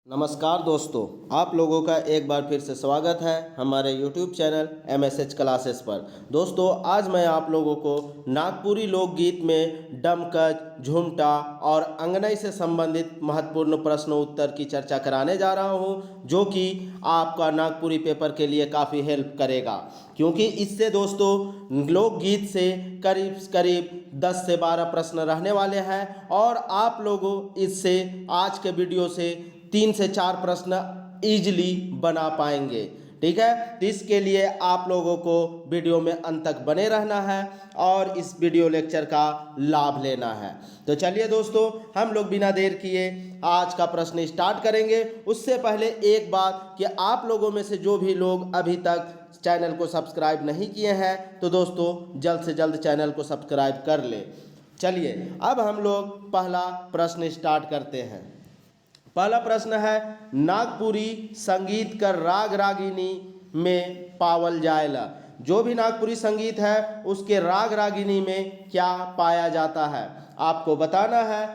नमस्कार दोस्तों, आप लोगों का एक बार फिर से स्वागत है हमारे YouTube चैनल MSH क्लासेस पर। दोस्तों, आज मैं आप लोगों को नागपुरी लोकगीत में डमकच, झुमटा और अंगनई से संबंधित महत्वपूर्ण प्रश्न उत्तर की चर्चा कराने जा रहा हूं, जो कि आपका नागपुरी पेपर के लिए काफ़ी हेल्प करेगा। क्योंकि इससे दोस्तों लोकगीत से करीब करीब 10 से 12 प्रश्न रहने वाले हैं और आप लोगों इससे आज के वीडियो से 3 से 4 प्रश्न इजीली बना पाएंगे। ठीक है, तो इसके लिए आप लोगों को वीडियो में अंत तक बने रहना है और इस वीडियो लेक्चर का लाभ लेना है। तो चलिए दोस्तों, हम लोग बिना देर किए आज का प्रश्न स्टार्ट करेंगे। उससे पहले एक बात कि आप लोगों में से जो भी लोग अभी तक चैनल को सब्सक्राइब नहीं किए हैं, तो दोस्तों जल्द से जल्द चैनल को सब्सक्राइब कर लें। चलिए अब हम लोग पहला प्रश्न स्टार्ट करते हैं। पहला प्रश्न है, नागपुरी संगीत कर राग रागिनी में पावल जाएला। जो भी नागपुरी संगीत है उसके राग रागिनी में क्या पाया जाता है, आपको बताना है।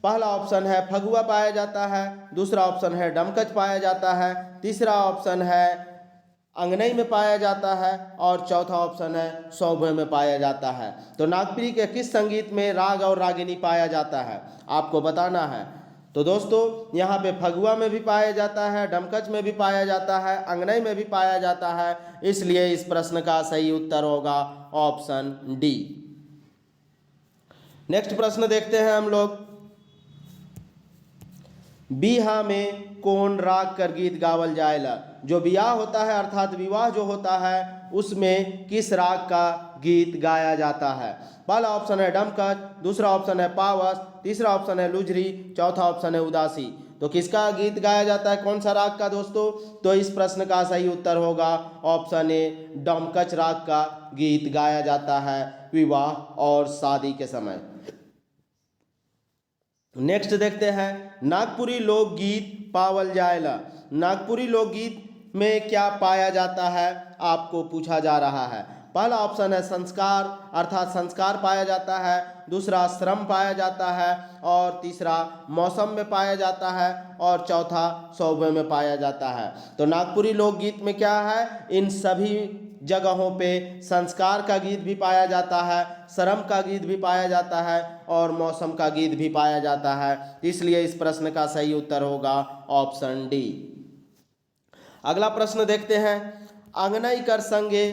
पहला ऑप्शन है फगुआ पाया जाता है, दूसरा ऑप्शन है डमकच पाया जाता है, तीसरा ऑप्शन है अंगनई में पाया जाता है और चौथा ऑप्शन है सौभे में पाया जाता है। तो नागपुरी के किस संगीत में राग और रागिनी पाया जाता है, आपको बताना है। तो दोस्तों यहाँ पे फगुआ में भी पाया जाता है, डमकच में भी पाया जाता है, अंगनई में भी पाया जाता है, इसलिए इस प्रश्न का सही उत्तर होगा ऑप्शन डी। नेक्स्ट प्रश्न देखते हैं हम लोग। बिहा में कौन राग कर गीत गावल जाएला। जो बियाह होता है अर्थात विवाह जो होता है उसमें किस राग का गीत गाया जाता है। पहला ऑप्शन है डमकच, दूसरा ऑप्शन है पावस, तीसरा ऑप्शन है लुझरी, चौथा ऑप्शन है उदासी। तो किसका गीत गाया जाता है, कौन सा राग का दोस्तों? तो इस प्रश्न का सही उत्तर होगा ऑप्शन ए, डमकच राग का गीत गाया जाता है विवाह और शादी के समय। नेक्स्ट देखते हैं, नागपुरी लोकगीत पावल जाएला। नागपुरी लोकगीत में क्या पाया जाता है, आपको पूछा जा रहा है। पहला ऑप्शन है संस्कार अर्थात संस्कार पाया जाता है, दूसरा श्रम पाया जाता है और तीसरा मौसम में पाया जाता है और चौथा सौभे में पाया जाता है। तो नागपुरी लोकगीत में क्या है, इन सभी जगहों पे संस्कार का गीत भी पाया जाता है, श्रम का गीत भी पाया जाता है और मौसम का गीत भी पाया जाता है, इसलिए इस प्रश्न का सही उत्तर होगा ऑप्शन डी। अगला प्रश्न देखते हैं, अंगनई कर संगे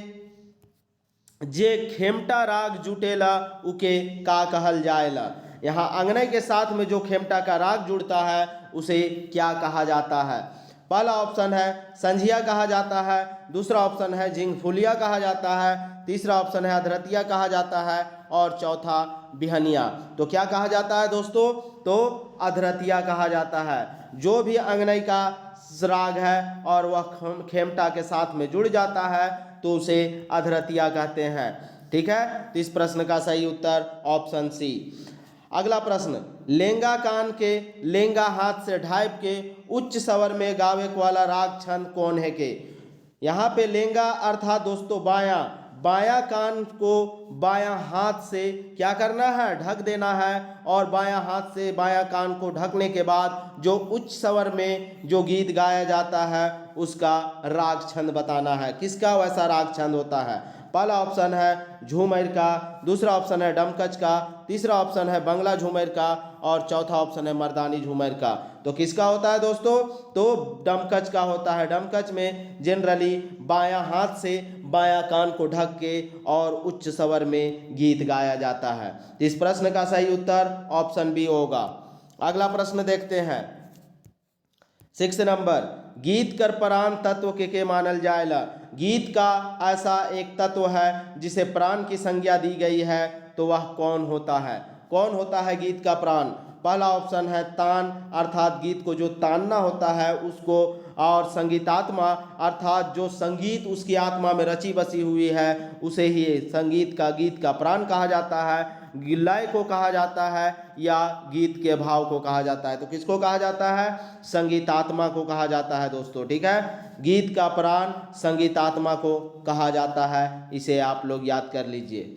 जे खेमटा राग जुटेला उके का कहल जाएला। यहाँ अंगनई के साथ में जो खेमटा का राग जुड़ता है उसे क्या कहा जाता है। पहला ऑप्शन है संझिया कहा जाता है, दूसरा ऑप्शन है झिंगफुलिया कहा जाता है, तीसरा ऑप्शन है अधरतिया कहा जाता है और चौथा बिहनिया। तो क्या कहा जाता है दोस्तों? तो अधरतिया कहा जाता है। जो भी अंगनई का राग है और वह खेमटा के साथ में जुड़ जाता है तो उसे अधरतिया कहते हैं। ठीक है, तो इस प्रश्न का सही उत्तर ऑप्शन सी। अगला प्रश्न, लेंगा कान के लेंगा हाथ से ढाइप के उच्च स्वर में गावे वाला राग छंद कौन है के। यहाँ पे लेंगा अर्थात दोस्तों बायां, बायां कान को बायां हाथ से क्या करना है, ढक देना है और बायां हाथ से बायां कान को ढकने के बाद जो उच्च स्वर में जो गीत गाया जाता है उसका राग छंद बताना है। किसका वैसा राग छंद होता है? पहला ऑप्शन है झूमर का, दूसरा ऑप्शन है डमकच का, तीसरा ऑप्शन है बंगला झूमर का और चौथा ऑप्शन है मर्दानी झूमर का। तो किसका होता है दोस्तों? तो डमकच का होता है। डमकच में जनरली बायां हाथ से बायां कान को ढक के और उच्च स्वर में गीत गाया जाता है। इस प्रश्न का सही उत्तर ऑप्शन बी होगा। अगला प्रश्न देखते हैं, 6 नंबर, गीत कर प्राण तत्व के मानल जाएला। गीत का ऐसा एक तत्व है जिसे प्राण की संज्ञा दी गई है, तो वह कौन होता है? कौन होता है गीत का प्राण? पहला ऑप्शन है तान अर्थात गीत को जो तानना होता है उसको, और संगीतात्मा अर्थात जो संगीत उसकी आत्मा में रची बसी हुई है उसे ही संगीत का गीत का प्राण कहा जाता है। लय को कहा जाता है या गीत के भाव को कहा जाता है। तो किसको कहा जाता है? संगीतात्मा को कहा जाता है दोस्तों। ठीक है, गीत का प्राण संगीतात्मा को कहा जाता है, इसे आप लोग याद कर लीजिए।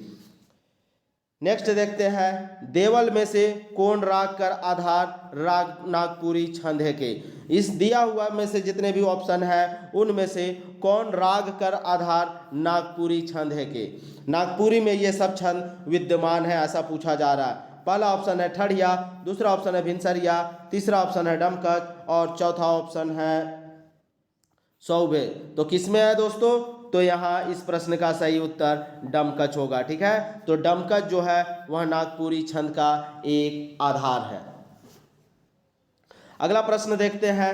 नेक्स्ट देखते हैं, देवल में से कौन राग कर आधार राग नागपुरी छंद है के। इस दिया हुआ में से जितने भी ऑप्शन है उनमें से कौन राग कर आधार नागपुरी छंद है के। नागपुरी में ये सब छंद विद्यमान है ऐसा पूछा जा रहा है। पहला ऑप्शन है ठड़िया, दूसरा ऑप्शन है भिनसरिया, तीसरा ऑप्शन है डमकच और चौथा ऑप्शन है सौभे। तो किसमें है दोस्तों, तो यहाँ इस प्रश्न का सही उत्तर डमकच होगा। ठीक है, तो डमकच जो है वह नागपुरी छंद का एक आधार है। अगला प्रश्न देखते हैं,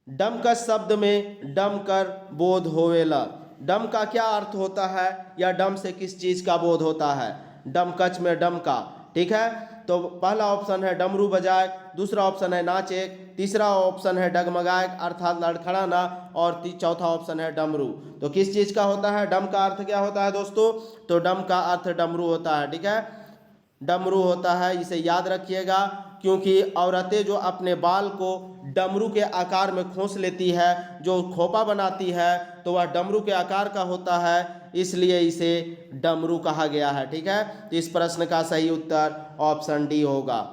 डमकच शब्द में डम कर बोध होवेला। डम का क्या अर्थ होता है या डम से किस चीज का बोध होता है। डमकच में डम का, ठीक है, तो पहला ऑप्शन है डमरू बजाए, दूसरा ऑप्शन है नाचे, तीसरा ऑप्शन है डगमगाए अर्थात लड़खड़ाना और चौथा ऑप्शन है डमरू। तो किस चीज़ का होता है, डम का अर्थ क्या होता है दोस्तों, तो डम का अर्थ डमरू होता है। ठीक है, डमरू होता है, इसे याद रखिएगा, क्योंकि औरतें जो अपने बाल को डमरू के आकार में खोस लेती है, जो खोपा बनाती है, तो वह डमरू के आकार का होता है, इसलिए इसे डमरू कहा गया है। ठीक है, तो इस प्रश्न का सही उत्तर ऑप्शन डी होगा।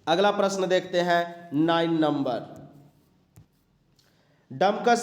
अगला प्रश्न देखते हैं 9 नंबर। डमकच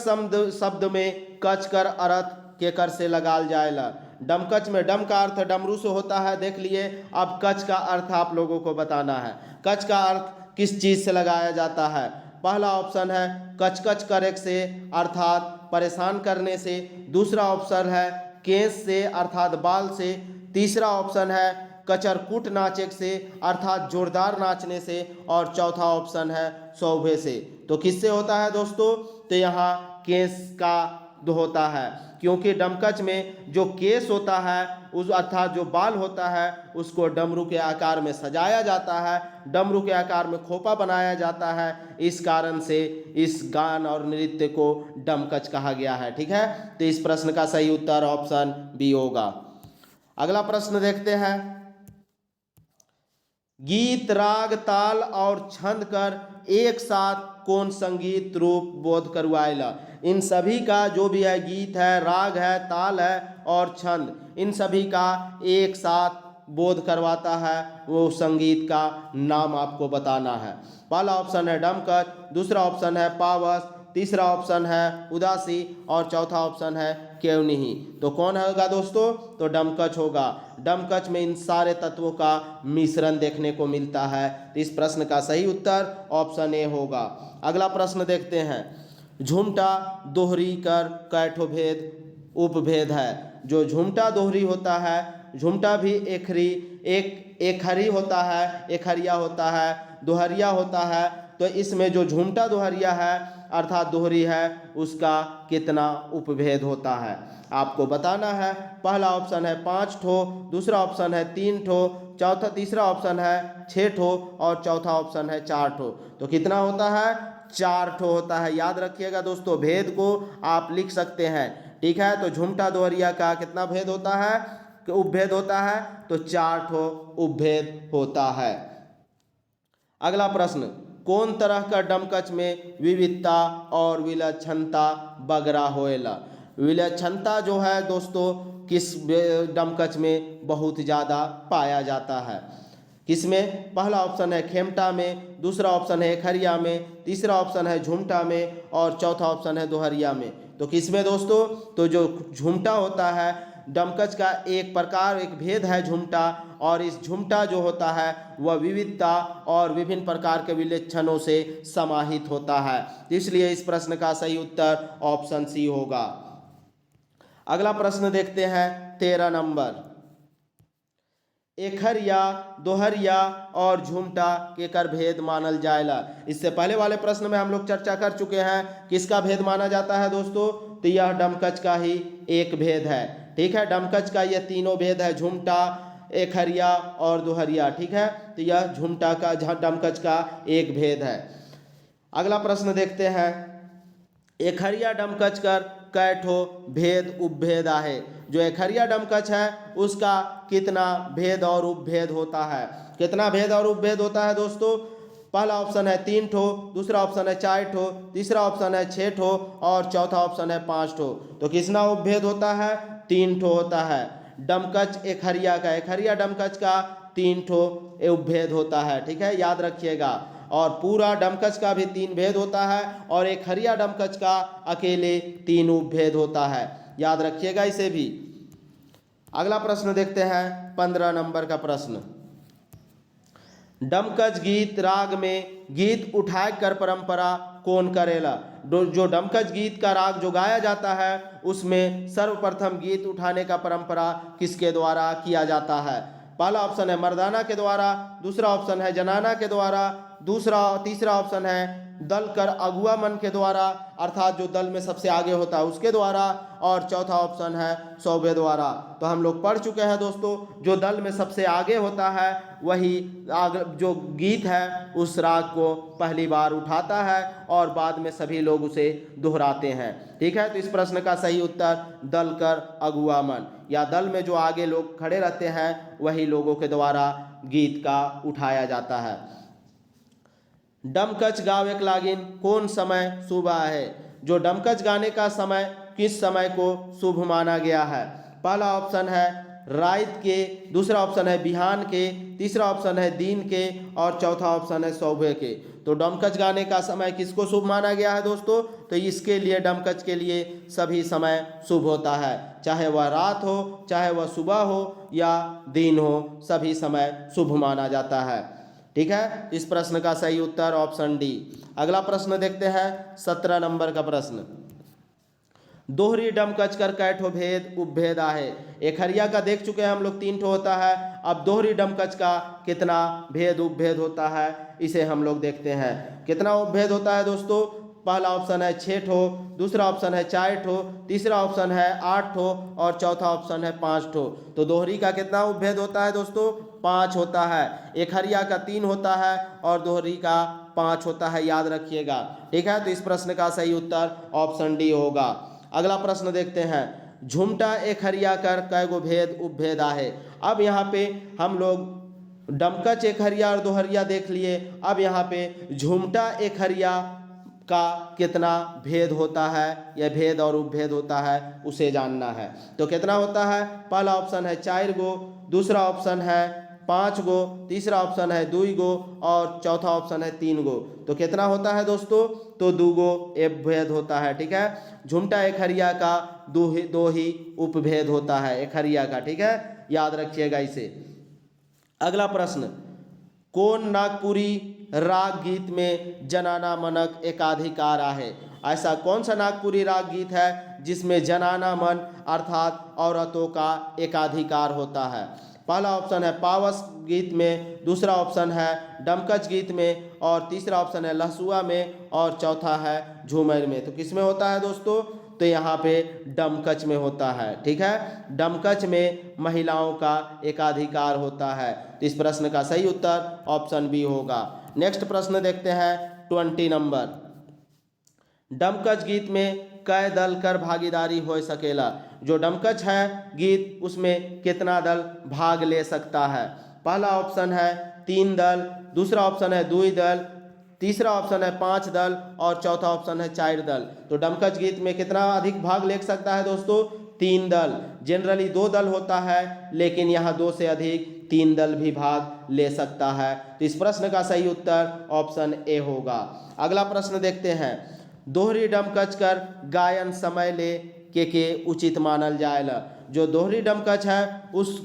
शब्द में कच कर अर्थ के कर से लगाल जाएला। डमकच में डम का अर्थ डमरू से होता है, देख लिए। अब कच का अर्थ आप लोगों को बताना है। कच का अर्थ किस चीज से लगाया जाता है। पहला ऑप्शन है कचकच करे से अर्थात परेशान करने से, दूसरा ऑप्शन है केस से अर्थात बाल से, तीसरा ऑप्शन है कचरकुट नाचे से अर्थात जोरदार नाचने से, और चौथा ऑप्शन है सौभे से। तो किससे होता है दोस्तों, तो यहाँ केस का होता है, क्योंकि डमकच में जो केस होता है उस अर्थात जो बाल होता है उसको डमरू के आकार में सजाया जाता है, डमरू के आकार में खोपा बनाया जाता है, इस कारण से इस गान और नृत्य को डमकच कहा गया है। ठीक है, तो इस प्रश्न का सही उत्तर ऑप्शन बी होगा। अगला प्रश्न देखते हैं, गीत राग ताल और छंद कर एक साथ कौन संगीत रूप बोध करवाएला। इन सभी का जो भी है गीत है, राग है, ताल है और छंद, इन सभी का एक साथ बोध करवाता है, वो संगीत का नाम आपको बताना है। पहला ऑप्शन है डमकच, दूसरा ऑप्शन है पावस, तीसरा ऑप्शन है उदासी और चौथा ऑप्शन है केवनिही। तो कौन होगा दोस्तों, तो डमकच होगा। डमकच में इन सारे तत्वों का मिश्रण देखने को मिलता है, तो इस प्रश्न का सही उत्तर ऑप्शन ए होगा। अगला प्रश्न देखते हैं, झुमटा दोहरी कर कैठो भेद उपभेद है। जो झुमटा दोहरी होता है, झुमटा भी एकहरी होता है, एकहरिया होता है, दोहरिया होता है, तो इसमें जो झुमटा दोहरिया है अर्थात दोहरी है उसका कितना उपभेद होता है आपको बताना है। पहला ऑप्शन है 5 ठो, दूसरा ऑप्शन है 3 ठो, तीसरा ऑप्शन है 6 ठो और चौथा ऑप्शन है 4 ठो। तो कितना होता है, 4 ठो होता है। याद रखिएगा दोस्तों, भेद को आप लिख सकते हैं। ठीक है, तो झुमटा दोहरिया का कितना भेद होता है, उपभेद होता है, तो 4 ठो उपभेद होता है। अगला प्रश्न, कौन तरह का डमकच में विविधता और विलक्षणता बगरा होएला। विलक्षणता जो है दोस्तों किस डमकच में बहुत ज़्यादा पाया जाता है, किसमें, पहला ऑप्शन है खेमटा में, दूसरा ऑप्शन है खरिया में, तीसरा ऑप्शन है झुमटा में और चौथा ऑप्शन है दोहरिया में। तो किसमें दोस्तों, तो जो झुमटा होता है डमकच का एक प्रकार, एक भेद है झुमटा, और इस झुमटा जो होता है वह विविधता और विभिन्न प्रकार के विलक्षणों से समाहित होता है, इसलिए इस प्रश्न का सही उत्तर ऑप्शन सी होगा। अगला प्रश्न देखते हैं 13 नंबर। एकहरिया, दोहरिया और झुमटा के कर भेद मानल जाएला। इससे पहले वाले प्रश्न में हम लोग चर्चा कर चुके हैं किसका भेद माना जाता है दोस्तों, तो यह डमकच का ही एक भेद है। ठीक है, डमकच का ये तीनों भेद है, झुमटा, एकहरिया और दोहरिया। ठीक है, तो यह झुमटा का डमकच का एक भेद है। अगला प्रश्न देखते हैं, एकहरिया डमकच कर कैठो भेद उपभेद आहे। जो एकहरिया डमकच है उसका कितना भेद और उपभेद होता है। कितना भेद और उपभेद होता है दोस्तों, पहला ऑप्शन है 3 ठो, दूसरा ऑप्शन है 4 ठो, तीसरा ऑप्शन है 6 ठो और चौथा ऑप्शन है 5 ठो। तो कितना उपभेद होता है, 3 ठो होता है। डमकच एकहरिया का, एकहरिया डमकच का 3 ठो उपभेद होता है, ठीक है, याद रखिएगा। और पूरा डमकच का भी 3 भेद होता है और एकहरिया डमकच का अकेले 3 उपभेद होता है, याद रखिएगा इसे भी। अगला प्रश्न देखते हैं 15 नंबर का प्रश्न। डमकच गीत राग में गीत उठाए कर परंपरा कौन करेला। जो डमकच गीत का राग जो गाया जाता है उसमें सर्वप्रथम गीत उठाने का परंपरा किसके द्वारा किया जाता है। पहला ऑप्शन है मर्दाना के द्वारा, दूसरा ऑप्शन है जनाना के द्वारा, तीसरा ऑप्शन है दल कर अगुआ मन के द्वारा, अर्थात जो दल में सबसे आगे होता है उसके द्वारा, और चौथा ऑप्शन है सौबे द्वारा। तो हम लोग पढ़ चुके हैं दोस्तों, जो दल में सबसे आगे होता है वही जो गीत है उस राग को पहली बार उठाता है और बाद में सभी लोग उसे दोहराते हैं, ठीक है। तो इस प्रश्न का सही उत्तर दल कर अगुआ मन, या दल में जो आगे लोग खड़े रहते हैं वही लोगों के द्वारा गीत का उठाया जाता है। डमकच गावेक लागिन कौन समय शुभ है। जो डमकच गाने का समय किस समय को शुभ माना गया है। पहला ऑप्शन है रात के, दूसरा ऑप्शन है बिहान के, तीसरा ऑप्शन है दिन के और चौथा ऑप्शन है सुबह के। तो डमकच गाने का समय किसको शुभ माना गया है दोस्तों। तो इसके लिए डमकच के लिए सभी समय शुभ होता है, चाहे वह रात हो, चाहे वह सुबह हो या दिन हो, सभी समय शुभ माना जाता है, ठीक है। इस प्रश्न का सही उत्तर ऑप्शन डी। अगला प्रश्न देखते हैं 17 नंबर का प्रश्न। दोहरी डमकच कर कैठो भेद उपभेद आहे। एकहरिया का देख चुके हैं हम लोग 3 ठो होता है, अब दोहरी डमकच का कितना भेद उपभेद होता है इसे हम लोग देखते हैं। कितना उपभेद होता है दोस्तों। पहला ऑप्शन है 6 ठो, दूसरा ऑप्शन है 4 ठो, तीसरा ऑप्शन है 8 ठो और चौथा ऑप्शन है 5 ठो। तो दोहरी का कितना उपभेद होता है दोस्तों, 5 होता है। एकहरिया का 3 होता है और दोहरी का 5 होता है, याद रखिएगा, ठीक है। तो इस प्रश्न का सही उत्तर ऑप्शन डी होगा। अगला प्रश्न देखते हैं झुमटा एकहरिया कर कैगो भेद उपभेद आहे। अब यहाँ पे हम लोग डमकच एकहरिया और दोहरिया देख लिए, अब यहाँ पे झुमटा एकहरिया का कितना भेद होता है या भेद और उपभेद होता है उसे जानना है। तो कितना होता है, पहला ऑप्शन है 4 गो, दूसरा ऑप्शन है 5 गो, तीसरा ऑप्शन है 2 गो और चौथा ऑप्शन है 3 गो। तो कितना होता है दोस्तों, तो 2 गो उपभेद होता है, ठीक है। झुमटा एकहरिया का दो ही उपभेद होता है एकहरिया का, ठीक है, याद रखिएगा इसे। अगला प्रश्न कौन नागपुरी राग गीत में जनाना मनक एकाधिकार आहे। ऐसा कौन सा नागपुरी राग गीत है जिसमें जनाना मन अर्थात औरतों का एकाधिकार होता है। पहला ऑप्शन है पावस गीत में, दूसरा ऑप्शन है डमकच गीत में और तीसरा ऑप्शन है लहसुआ में और चौथा है झूमर में। तो किस में होता है दोस्तों, तो यहाँ पे डमकच में होता है, ठीक है। डमकच में महिलाओं का एकाधिकार होता है। तो इस प्रश्न का सही उत्तर ऑप्शन बी होगा। नेक्स्ट प्रश्न देखते हैं 20 नंबर। डमकच गीत में कै दल कर भागीदारी हो सकेला। जो डमकच है गीत उसमें कितना दल भाग ले सकता है। पहला ऑप्शन है 3 दल, दूसरा ऑप्शन है 2 दल, तीसरा ऑप्शन है 5 दल और चौथा ऑप्शन है 4 दल। तो डमकच गीत में कितना अधिक भाग ले सकता है दोस्तों, 3 दल। जनरली 2 दल होता है लेकिन यहाँ 2 से अधिक 3 दल भी भाग ले सकता है। तो इस प्रश्न का सही उत्तर ऑप्शन ए होगा। अगला प्रश्न देखते हैं दोहरी डमकच कर गायन समय ले के उचित मानल जाएला। जो दोहरी डमकच है उस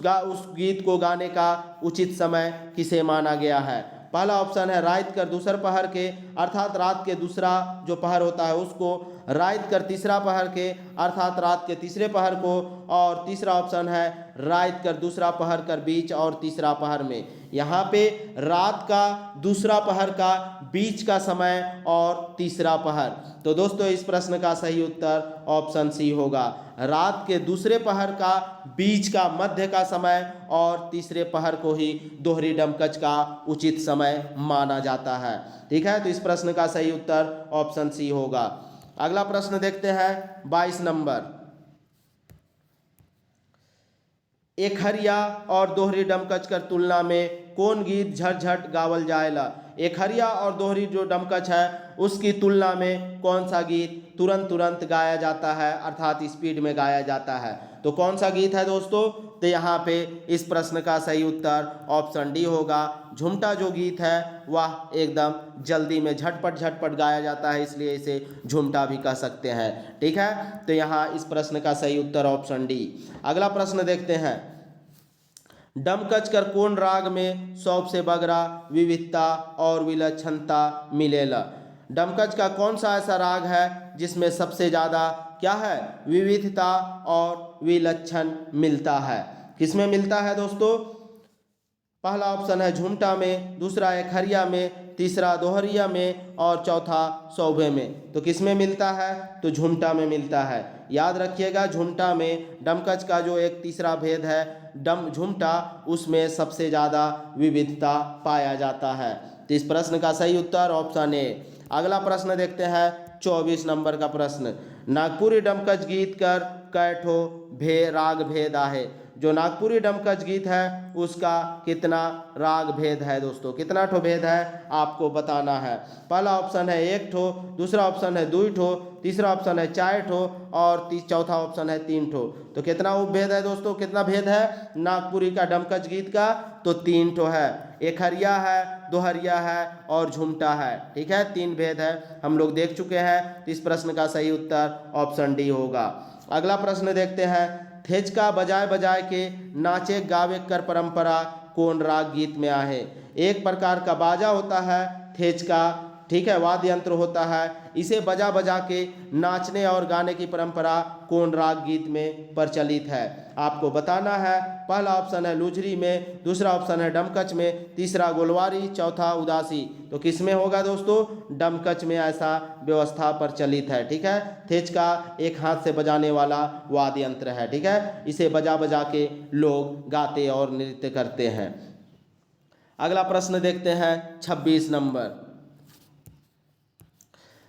गीत को गाने का उचित समय किसे माना गया है। पहला ऑप्शन है रात कर दूसर पहर के, अर्थात रात के दूसरा जो पहर होता है उसको, रात कर तीसरा पहर के अर्थात रात के तीसरे पहर को, और तीसरा ऑप्शन है रात कर दूसरा पहर कर बीच और तीसरा पहर में। यहाँ पे रात का दूसरा पहर का बीच का समय और तीसरा पहर। तो दोस्तों इस प्रश्न का सही उत्तर ऑप्शन सी होगा। रात के दूसरे पहर का बीच का मध्य का समय और तीसरे पहर को ही दोहरी डमकच का उचित समय माना जाता है, ठीक है। तो इस प्रश्न का सही उत्तर ऑप्शन सी होगा। अगला प्रश्न देखते हैं 22 नंबर। एकहरिया और दोहरी डमकच कर तुलना में कौन गीत झटझट गावल जाएला। एकहरिया और दोहरी जो डमकच है उसकी तुलना में कौन सा गीत तुरंत तुरंत गाया जाता है, अर्थात स्पीड में गाया जाता है? तो कौन सा गीत है दोस्तों? तो यहाँ पे इस प्रश्न का सही उत्तर ऑप्शन डी होगा। झुमटा जो गीत है वह एकदम जल्दी में झटपट झटपट गाया जाता है, इसलिए इसे झुमटा भी कह सकते हैं। ठीक है, तो यहाँ इस प्रश्न का सही उत्तर ऑप्शन डी। अगला प्रश्न देखते हैं, डमकच कर कौन राग में सबसे बगरा विविधता और विलक्षणता मिलेला? डमकच का कौन सा ऐसा राग है जिसमें सबसे ज़्यादा क्या है, विविधता और विलक्षण मिलता है? किसमें मिलता है दोस्तों? पहला ऑप्शन है झुमटा में, दूसरा एकहरिया में, तीसरा दोहरिया में और चौथा सौभे में। तो किस में मिलता है? तो झुमटा में मिलता है। याद रखिएगा, झुमटा में डमकच का जो एक तीसरा भेद है झुमटा, उसमें सबसे ज़्यादा विविधता पाया जाता है। तो इस प्रश्न का सही उत्तर ऑप्शन ए। अगला प्रश्न देखते हैं 24 नंबर का प्रश्न, नागपुरी डमकच गीत कर कैठो राग भेद आहे? जो नागपुरी डमकच गीत है उसका कितना राग भेद है दोस्तों? कितना ठो भेद है आपको बताना है। पहला ऑप्शन है 1 ठो, दूसरा ऑप्शन है 2 ठो, तीसरा ऑप्शन है 4 ठो और चौथा ऑप्शन है 3 ठो। तो कितना उपभेद है दोस्तों? कितना भेद है नागपुरी का डमकच गीत का? तो 3 ठो है। एकहरिया है, दोहरिया है और झुमटा है। ठीक है, 3 भेद है, हम लोग देख चुके हैं। तो इस प्रश्न का सही उत्तर ऑप्शन डी होगा। अगला प्रश्न देखते हैं, थेचका बजाय बजाय के नाचे गावे कर परंपरा कौन राग गीत में आहे? एक प्रकार का बाजा होता है थेचका, ठीक है, वाद्य यंत्र होता है। इसे बजा बजा के नाचने और गाने की परंपरा कौन राग गीत में प्रचलित है? आपको बताना है। पहला ऑप्शन है लुझरी में, दूसरा ऑप्शन है डमकच में, तीसरा गोलवारी, चौथा उदासी। तो किस में होगा दोस्तों? डमकच में ऐसा व्यवस्था प्रचलित है। ठीक है, थेचका एक हाथ से बजाने वाला वाद्य यंत्र है। ठीक है, इसे बजा बजा के लोग गाते और नृत्य करते हैं। अगला प्रश्न देखते हैं 26 नंबर,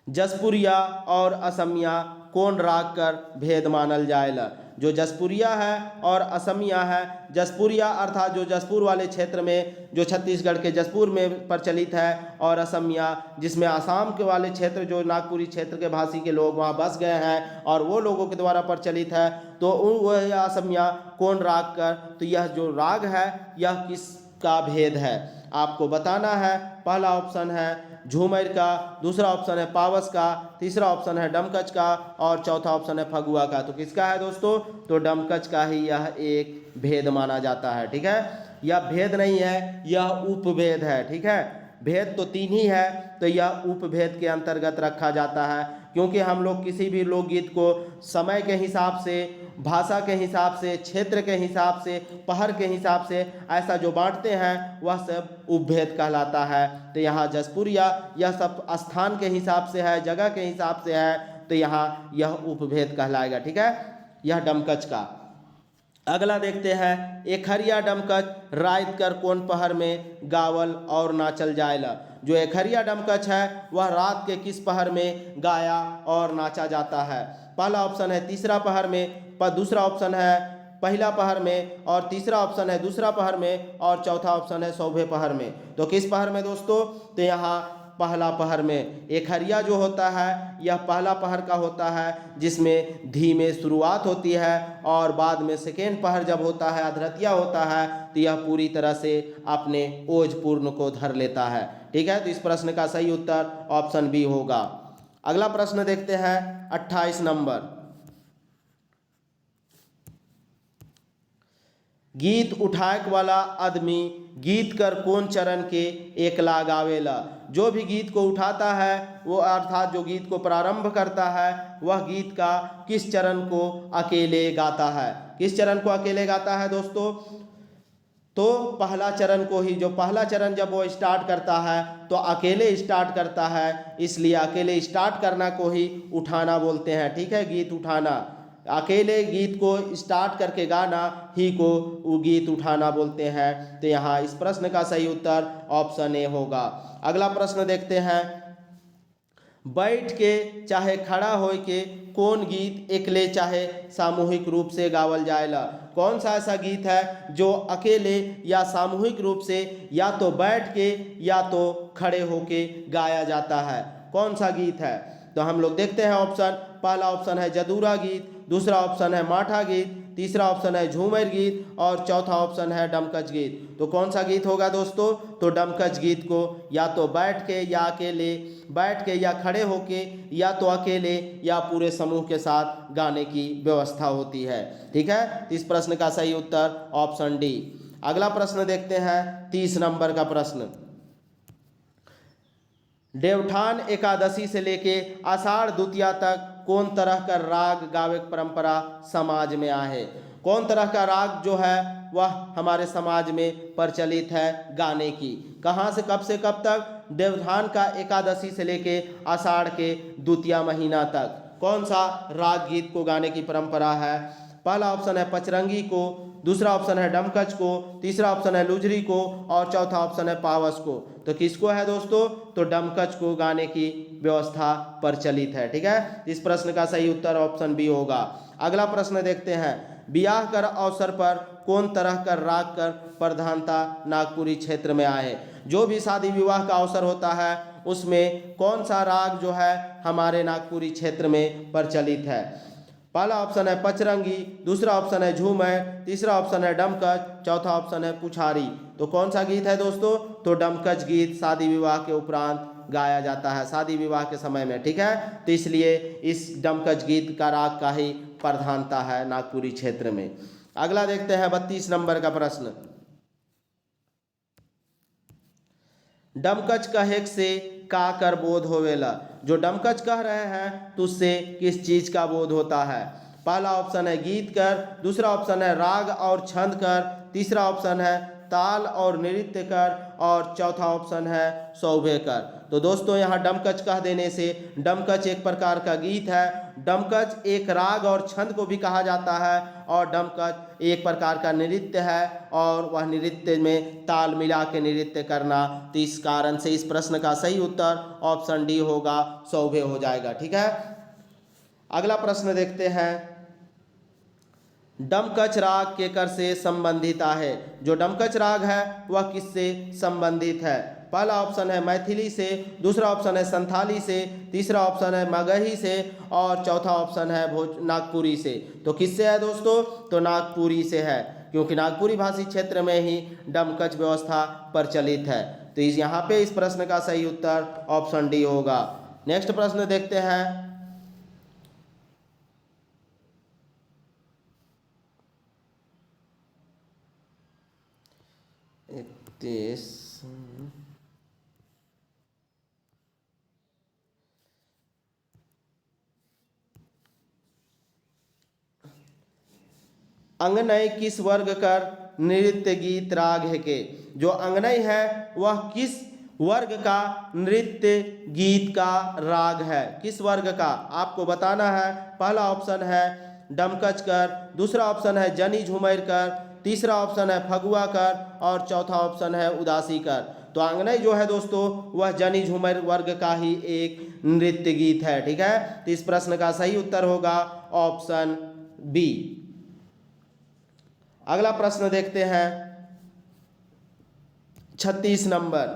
जसपुरिया और असमिया कौन राग कर भेद मानल जाएला? जो जसपुरिया है और असमिया है, जसपुरिया अर्थात जो जसपुर वाले क्षेत्र में, जो छत्तीसगढ़ के जसपुर में प्रचलित है, और असमिया जिसमें आसाम के वाले क्षेत्र, जो नागपुरी क्षेत्र के भाषी के लोग वहाँ बस गए हैं और वो लोगों के द्वारा प्रचलित है। तो वह असमिया कौन राग कर, तो यह जो राग है यह किसका भेद है आपको बताना है। पहला ऑप्शन है झूमर का, दूसरा ऑप्शन है पावस का, तीसरा ऑप्शन है डमकच का और चौथा ऑप्शन है फगुआ का। तो किसका है दोस्तों? तो डमकच का ही यह एक भेद माना जाता है। ठीक है, यह भेद नहीं है, यह उपभेद है। ठीक है, भेद तो 3 ही है, तो यह उपभेद के अंतर्गत रखा जाता है, क्योंकि हम लोग किसी भी लोकगीत को समय के हिसाब से, भाषा के हिसाब से, क्षेत्र के हिसाब से, पहर के हिसाब से ऐसा जो बांटते हैं वह सब उपभेद कहलाता है। तो यहाँ जसपुरिया यह सब स्थान के हिसाब से है, जगह के हिसाब से है, तो यहाँ यह उपभेद कहलाएगा। ठीक है, यह डमकच का। अगला देखते हैं, एकहरिया डमकच रात कर कौन पहर में गावल और नाचल जाएला? जो एकहरिया डमकच है वह रात के किस पहर में गाया और नाचा जाता है? पहला ऑप्शन है तीसरा पहर में, दूसरा ऑप्शन है पहला पहर में और तीसरा ऑप्शन है दूसरा पहर में और चौथा ऑप्शन है सौभे पहर में। तो किस पहर में दोस्तों? तो यहाँ पहला पहर में। एकहरिया जो होता है यह पहला पहर का होता है, जिसमें धीमे शुरुआत होती है और बाद में सेकेंड पहर जब होता है, अधरतिया होता है, तो यह पूरी तरह से अपने ओज पूर्ण को धर लेता है। ठीक है, तो इस प्रश्न का सही उत्तर ऑप्शन बी होगा। अगला प्रश्न देखते हैं 28 नंबर, गीत उठाक वाला आदमी गीत कर कौन चरण के एकला गावेला? जो भी गीत को उठाता है वो अर्थात जो गीत को प्रारंभ करता है वह गीत का किस चरण को अकेले गाता है? किस चरण को अकेले गाता है दोस्तों? तो पहला चरण को ही, जो पहला चरण जब वो स्टार्ट करता है तो अकेले स्टार्ट करता है, इसलिए अकेले स्टार्ट करना को ही उठाना बोलते हैं। ठीक है, गीत उठाना, अकेले गीत को स्टार्ट करके गाना ही को वो गीत उठाना बोलते हैं। तो यहाँ इस प्रश्न का सही उत्तर ऑप्शन ए होगा। अगला प्रश्न देखते हैं, बैठ के चाहे खड़ा हो के कौन गीत एकले चाहे सामूहिक रूप से गावल जाएला? कौन सा ऐसा गीत है जो अकेले या सामूहिक रूप से या तो बैठ के या तो खड़े होके गाया जाता है? कौन सा गीत है? तो हम लोग देखते हैं ऑप्शन। पहला ऑप्शन है जदूरा गीत, दूसरा ऑप्शन है माठा गीत, तीसरा ऑप्शन है झूमर गीत और चौथा ऑप्शन है डमकच गीत। तो कौन सा गीत होगा दोस्तों? तो डमकच गीत को या तो बैठ के या अकेले, बैठ के या खड़े होके या तो अकेले या पूरे समूह के साथ गाने की व्यवस्था होती है। ठीक है, इस प्रश्न का सही उत्तर ऑप्शन डी। अगला प्रश्न देखते हैं 30 नंबर का प्रश्न। देवठान एकादशी से लेके आषाढ़ द्वितीया तक कौन तरह का राग गावे परंपरा समाज में आहे? कौन तरह का राग जो है वह हमारे समाज में प्रचलित है गाने की? कहाँ से कब तक? देवठान का एकादशी से लेके आषाढ़ के द्वितीया महीना तक कौन सा राग गीत को गाने की परंपरा है? पहला ऑप्शन है पचरंगी को, दूसरा ऑप्शन है डमकच को, तीसरा ऑप्शन है लुजरी को और चौथा ऑप्शन है पावस को। तो किसको है दोस्तों? तो डमकच को गाने की व्यवस्था प्रचलित है। ठीक है, इस प्रश्न का सही उत्तर ऑप्शन बी होगा। अगला प्रश्न देखते हैं। ब्याह कर अवसर पर कौन तरह का राग कर प्रधानता नागपुरी क्षेत्र में आए? जो भी शादी विवाह का अवसर होता है उसमें कौन सा राग जो है हमारे नागपुरी क्षेत्र में प्रचलित है? पहला ऑप्शन है पचरंगी, दूसरा ऑप्शन है झूमर, तीसरा ऑप्शन है डमकच, चौथा ऑप्शन है पुछारी। तो कौन सा गीत है दोस्तों? तो डमकच गीत शादी विवाह के उपरांत गाया जाता है, शादी विवाह के समय में। ठीक है, तो इसलिए इस डमकच गीत का राग का ही प्रधानता है नागपुरी क्षेत्र में। अगला देखते हैं 32 नंबर का प्रश्न। डमकच कहेक से का कर बोध होवेला? जो डमकच कह रहे हैं तो उससे किस चीज का बोध होता है? पहला ऑप्शन है गीत कर, दूसरा ऑप्शन है राग और छंद कर, तीसरा ऑप्शन है ताल और नृत्य कर और चौथा ऑप्शन है सौभे कर। तो दोस्तों यहाँ डमकच कह देने से, डमकच एक प्रकार का गीत है, डमकच एक राग और छंद को भी कहा जाता है और डमकच एक प्रकार का नृत्य है और वह नृत्य में ताल मिला के नृत्य करना। तो इस कारण से इस प्रश्न का सही उत्तर ऑप्शन डी होगा, सौभे हो जाएगा। ठीक है, अगला प्रश्न देखते हैं। डमकच राग केकर से संबंधित है? जो डमकच राग है वह किससे संबंधित है? पहला ऑप्शन है मैथिली से, दूसरा ऑप्शन है संथाली से, तीसरा ऑप्शन है मगही से और चौथा ऑप्शन है नागपुरी से। तो किससे है दोस्तों? तो नागपुरी से है, क्योंकि नागपुरी भाषी क्षेत्र में ही डमकच व्यवस्था प्रचलित है। तो यहाँ पे इस प्रश्न का सही उत्तर ऑप्शन डी होगा। नेक्स्ट प्रश्न देखते हैं। अंगनई किस वर्ग कर नृत्य गीत राग है के? जो अंगनई है वह किस वर्ग का नृत्य गीत का राग है? किस वर्ग का आपको बताना है। पहला ऑप्शन है डमकच कर, दूसरा ऑप्शन है जनी झूमर कर, तीसरा ऑप्शन है फगुआ कर और चौथा ऑप्शन है उदासी कर। तो अंगनई जो है दोस्तों वह जनी झूमर वर्ग का ही एक नृत्य गीत है। ठीक है, तो इस प्रश्न का सही उत्तर होगा ऑप्शन बी। अगला प्रश्न देखते हैं 36 नंबर।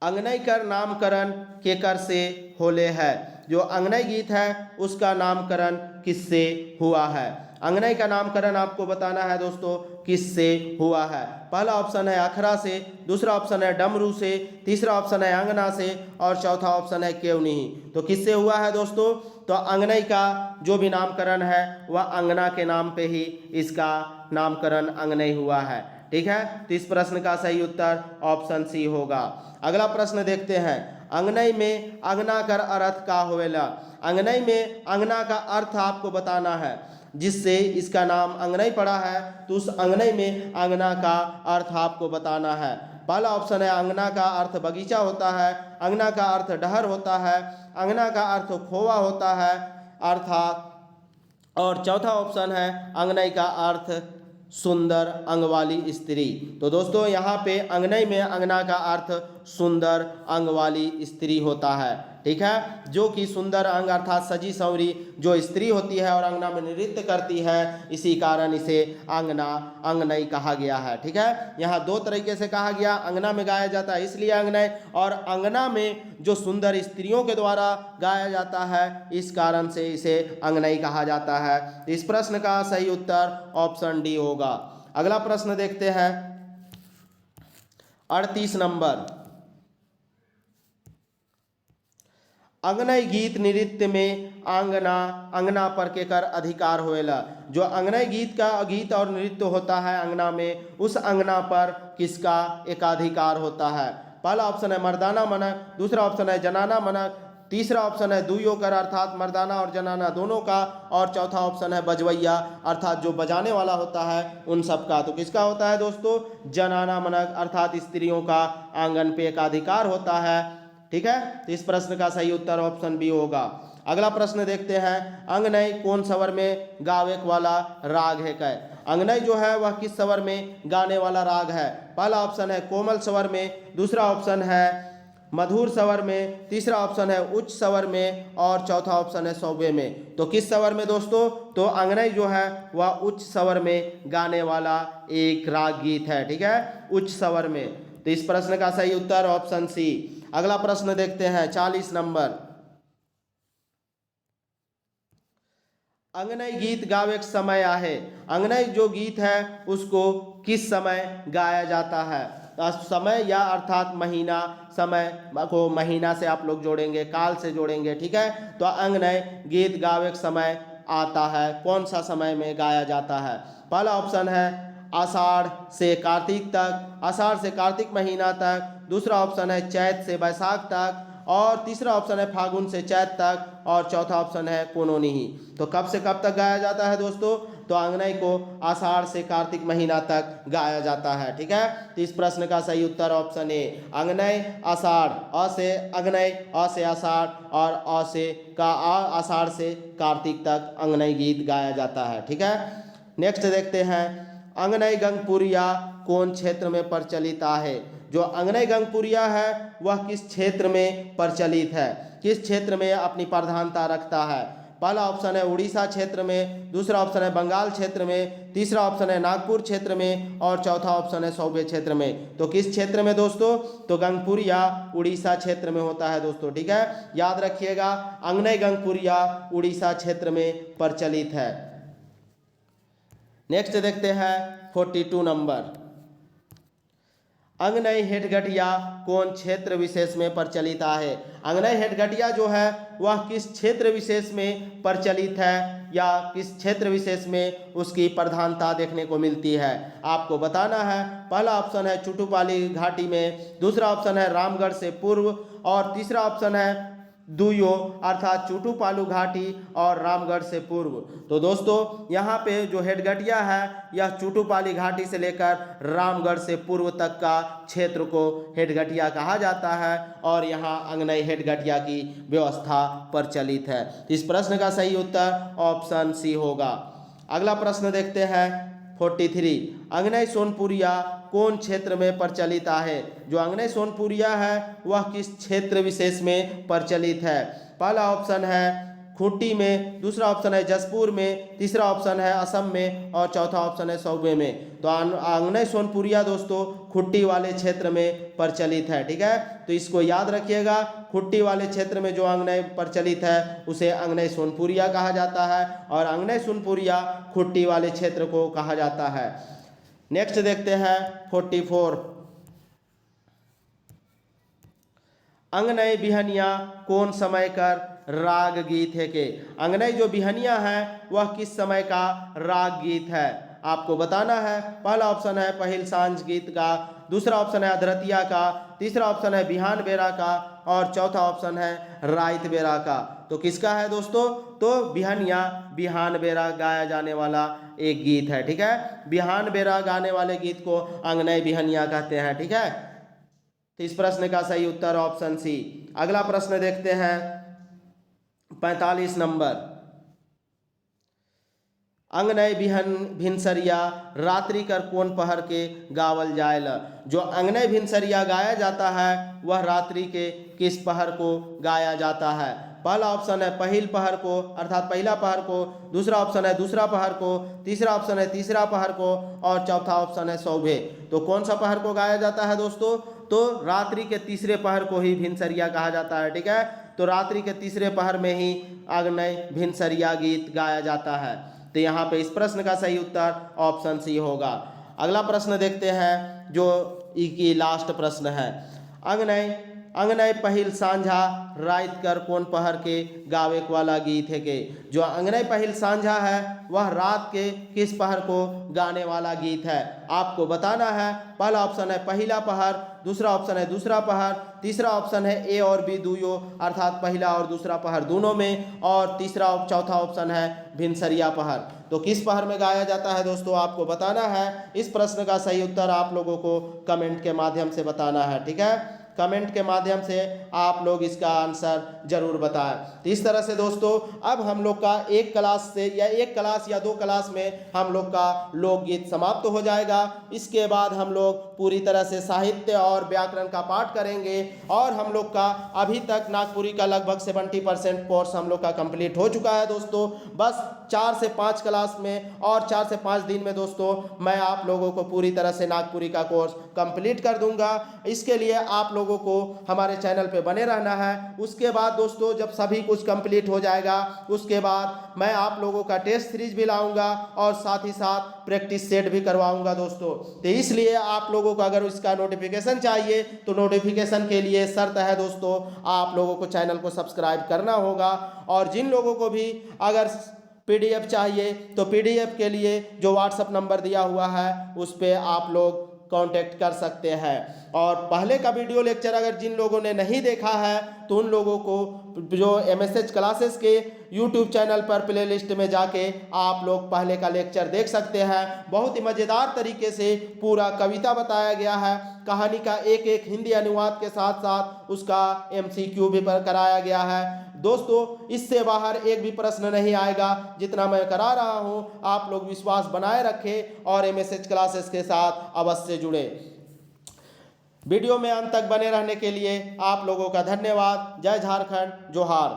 अंगनई कर नामकरण केकर से होले है? जो अंगनई गीत है उसका नामकरण किससे हुआ है? अंगनई का नामकरण आपको बताना है दोस्तों किससे हुआ है। पहला ऑप्शन है अखरा से, दूसरा ऑप्शन है डमरू से, तीसरा ऑप्शन है अंगना से और चौथा ऑप्शन है केवनी। तो किससे हुआ है दोस्तों? तो अंगनई का जो भी नामकरण है वह अंगना के नाम पे ही इसका नामकरण अंगनई हुआ है। ठीक है, तो इस प्रश्न का सही उत्तर ऑप्शन सी होगा। अगला प्रश्न देखते हैं। अंगनई में अंगना कर अर्थ का होवेला? अंगनई में अंगना का अर्थ आपको बताना है, जिससे इसका नाम अंगनई पड़ा है तो उस अंगनई में अंगना का अर्थ आपको बताना है। पहला ऑप्शन है अंगना का अर्थ बगीचा होता है, अंगना का अर्थ डहर होता है, अंगना का अर्थ खोवा होता है अर्थात, और चौथा ऑप्शन है अंगनई का अर्थ सुंदर अंग वाली स्त्री। तो दोस्तों यहाँ पे अंगनई में अंगना का अर्थ सुंदर अंग वाली स्त्री होता है। ठीक है, जो कि सुंदर अंग अर्थात सजी संवरी जो स्त्री होती है और अंगना में नृत्य करती है, इसी कारण इसे अंगना अंगनई कहा गया है। ठीक है, यहाँ दो तरीके से कहा गया, अंगना में गाया जाता है इसलिए अंगनई, और अंगना में जो सुंदर स्त्रियों के द्वारा गाया जाता है इस कारण से इसे अंगनई कहा जाता है। इस प्रश्न का सही उत्तर ऑप्शन डी होगा। अगला प्रश्न देखते हैं 38 नंबर। अंगनई गीत नृत्य में अंगना पर केकर अधिकार होएला। जो अंगनई गीत और नृत्य होता है अंगना में, उस अंगना पर किसका एकाधिकार होता है। पहला ऑप्शन है मर्दाना मनक, दूसरा ऑप्शन है जनाना मनक, तीसरा ऑप्शन है दुइयों कर अर्थात मर्दाना और जनाना दोनों का, और चौथा ऑप्शन है बजवैया अर्थात जो बजाने वाला होता है उन सब का। तो किसका होता है दोस्तों, जनाना मनक अर्थात स्त्रियों का आंगन पे एकाधिकार होता है। ठीक है, तो इस प्रश्न का सही उत्तर ऑप्शन बी होगा। अगला प्रश्न देखते हैं, अंगनई कौन स्वर में गावेक वाला राग है। कै अंगनई जो है वह किस स्वर में गाने वाला राग है। पहला ऑप्शन है कोमल स्वर में, दूसरा ऑप्शन है मधुर स्वर में, तीसरा ऑप्शन है उच्च स्वर में, और चौथा ऑप्शन है सौवे में। तो किस स्वर में दोस्तों, तो अंगनई जो है वह उच्च स्वर में गाने वाला एक राग गीत है। ठीक है, उच्च स्वर में। तो इस प्रश्न का सही उत्तर ऑप्शन सी। अगला प्रश्न देखते हैं 40 नंबर। अंगनई गीत गावेक समय आहे। अंगनई जो गीत है उसको किस समय गाया जाता है। समय या अर्थात महीना, समय को महीना से आप लोग जोड़ेंगे, काल से जोड़ेंगे। ठीक है, तो अंगनई गीत गावेक समय आता है, कौन सा समय में गाया जाता है। पहला ऑप्शन है आषाढ़ से कार्तिक तक, आषाढ़ से कार्तिक महीना तक, दूसरा ऑप्शन है चैत से वैशाख तक, और तीसरा ऑप्शन है फागुन से चैत तक, और चौथा ऑप्शन है कोनोनिही। तो कब से कब तक गाया जाता है दोस्तों, तो अंगनई को आषाढ़ से कार्तिक महीना तक गाया जाता है। ठीक है, तो इस प्रश्न का सही उत्तर ऑप्शन ए, अंगनई आषाढ़, अ से अंगनई, अ से आषाढ़, और अ से का आषाढ़ से कार्तिक तक अंगनई गीत गाया जाता है। ठीक है, नेक्स्ट देखते हैं, अंगनई गंगपुरिया कौन क्षेत्र में प्रचलित है। जो अंगनई गंगपुरिया है वह किस क्षेत्र में प्रचलित है, किस क्षेत्र में अपनी प्रधानता रखता है। पहला ऑप्शन है उड़ीसा क्षेत्र में, दूसरा ऑप्शन है बंगाल क्षेत्र में, तीसरा ऑप्शन है नागपुर क्षेत्र में, और चौथा ऑप्शन है सौबे क्षेत्र में। तो किस क्षेत्र में दोस्तों, तो गंगपुरिया उड़ीसा क्षेत्र में होता है दोस्तों। ठीक है, याद रखिएगा, अंगनई गंगपुरिया उड़ीसा क्षेत्र में प्रचलित है। नेक्स्ट देखते हैं 42 नंबर। अंगनई हेडगटिया कौन क्षेत्र विशेष में प्रचलित है। अंगनई हेडगटिया जो है वह किस क्षेत्र विशेष में प्रचलित है, या किस क्षेत्र विशेष में उसकी प्रधानता देखने को मिलती है, आपको बताना है। पहला ऑप्शन है चुटुपाली घाटी में, दूसरा ऑप्शन है रामगढ़ से पूर्व, और तीसरा ऑप्शन है दुयो अर्थात चुटुपालू घाटी और रामगढ़ से पूर्व। तो दोस्तों यहाँ पे जो हेडगटिया है यह चुटुपाली घाटी से लेकर रामगढ़ से पूर्व तक का क्षेत्र को हेडगटिया कहा जाता है, और यहाँ अंगनई हेडगटिया की व्यवस्था प्रचलित है। इस प्रश्न का सही उत्तर ऑप्शन सी होगा। अगला प्रश्न देखते हैं 43। अंगनई सोनपुरिया कौन क्षेत्र में प्रचलित है। जो अंगनई सोनपुरिया है वह किस क्षेत्र विशेष में प्रचलित है। पहला ऑप्शन है खूंटी में, दूसरा ऑप्शन है जसपुर में, तीसरा ऑप्शन है असम में, और चौथा ऑप्शन है सौबे में। तो अंगनई सोनपुरिया दोस्तों खूंटी वाले क्षेत्र में प्रचलित है। ठीक है, तो इसको याद रखिएगा, खूंटी वाले क्षेत्र में जो अंगनई प्रचलित है उसे अंगनई सोनपुरिया कहा जाता है, और अंगनई सोनपुरिया खूंटी वाले क्षेत्र को कहा जाता है। नेक्स्ट देखते हैं 44। अंगनई बिहनिया कौन समय कर राग गीत है के। अंगनई जो बिहनिया है वह किस समय का राग गीत है, आपको बताना है। पहला ऑप्शन है पहिल सांझ गीत का, दूसरा ऑप्शन है अधरतिया का, तीसरा ऑप्शन है बिहान बेरा का, और चौथा ऑप्शन है राइत बेरा का। तो किसका है दोस्तों, तो बिहनिया बिहान बेरा गाया जाने वाला एक गीत है। ठीक है, बिहान बेरा गाने वाले गीत को अंगनई बिहनिया कहते हैं। ठीक है, तो इस प्रश्न का सही उत्तर ऑप्शन सी। अगला प्रश्न देखते हैं 45 नंबर। अंगनय बिहन भिनसरिया रात्रि कर कौन पहर के गावल जायल। जो अंगनय भिनसरिया गाया जाता है वह रात्रि के किस पहर को गाया जाता है। पहला ऑप्शन है पहिल पहर को अर्थात पहला पहर को, दूसरा ऑप्शन है दूसरा पहर को, तीसरा ऑप्शन है तीसरा पहर को और चौथा ऑप्शन है सौभे। तो कौन सा पहर को गाया जाता है दोस्तों? तो रात्रि के तीसरे पहर को ही भिनसरिया कहा जाता है। ठीक है, तो रात्रि के तीसरे पहर में ही अंगनय भिनसरिया गीत गाया जाता है। तो यहाँ पे इस प्रश्न का सही उत्तर ऑप्शन सी होगा। अगला प्रश्न देखते हैं जो की लास्ट प्रश्न है। अंगनय पहिल सांझा रात कर कौन पहर के गावे वाला गीत है के। जो अंगनय पहिल सांझा है वह रात के किस पहर को गाने वाला गीत है, आपको बताना है। पहला ऑप्शन है पहला पहर, दूसरा ऑप्शन है दूसरा पहर, तीसरा ऑप्शन है ए और बी दुयो अर्थात पहला और दूसरा पहर दोनों में, और चौथा ऑप्शन है भिनसरिया पहर। तो किस पहर में गाया जाता है दोस्तों, आपको बताना है। इस प्रश्न का सही उत्तर आप लोगों को कमेंट के माध्यम से बताना है। ठीक है, कमेंट के माध्यम से आप लोग इसका आंसर जरूर बताएं। तो इस तरह से दोस्तों अब हम लोग का एक क्लास या दो क्लास में हम लोग का लोकगीत समाप्त हो जाएगा। इसके बाद हम लोग पूरी तरह से साहित्य और व्याकरण का पाठ करेंगे और हम लोग का अभी तक नागपुरी का लगभग 70% कोर्स हम लोग का कंप्लीट हो चुका है दोस्तों। बस 4 से 5 क्लास में और 4 से 5 दिन में दोस्तों मैं आप लोगों को पूरी तरह से नागपुरी का कोर्स कंप्लीट कर दूंगा। इसके लिए आप लोगों को हमारे चैनल पे बने रहना है। उसके बाद दोस्तों जब सभी कुछ कंप्लीट हो जाएगा उसके बाद मैं आप लोगों का टेस्ट सीरीज भी लाऊंगा और साथ ही साथ प्रैक्टिस सेट भी करवाऊंगा दोस्तों। तो इसलिए आप लोगों को अगर इसका नोटिफिकेशन चाहिए तो नोटिफिकेशन के लिए शर्त है दोस्तों, आप लोगों को चैनल को सब्सक्राइब करना होगा। और जिन लोगों को भी अगर पीडीएफ चाहिए तो पीडीएफ के लिए जो व्हाट्सएप नंबर दिया हुआ है उस पर आप लोग कांटेक्ट कर सकते हैं। और पहले का वीडियो लेक्चर अगर जिन लोगों ने नहीं देखा है तो उन लोगों को जो MSH क्लासेस के यूट्यूब चैनल पर प्लेलिस्ट में जाके आप लोग पहले का लेक्चर देख सकते हैं। बहुत ही मज़ेदार तरीके से पूरा कविता बताया गया है, कहानी का एक एक हिंदी अनुवाद के साथ साथ उसका MCQ भी पर कराया गया है दोस्तों। इससे बाहर एक भी प्रश्न नहीं आएगा जितना मैं करा रहा हूं। आप लोग विश्वास बनाए रखें और MSH क्लासेस के साथ अवश्य जुड़े। वीडियो में अंत तक बने रहने के लिए आप लोगों का धन्यवाद। जय झारखंड, जोहार।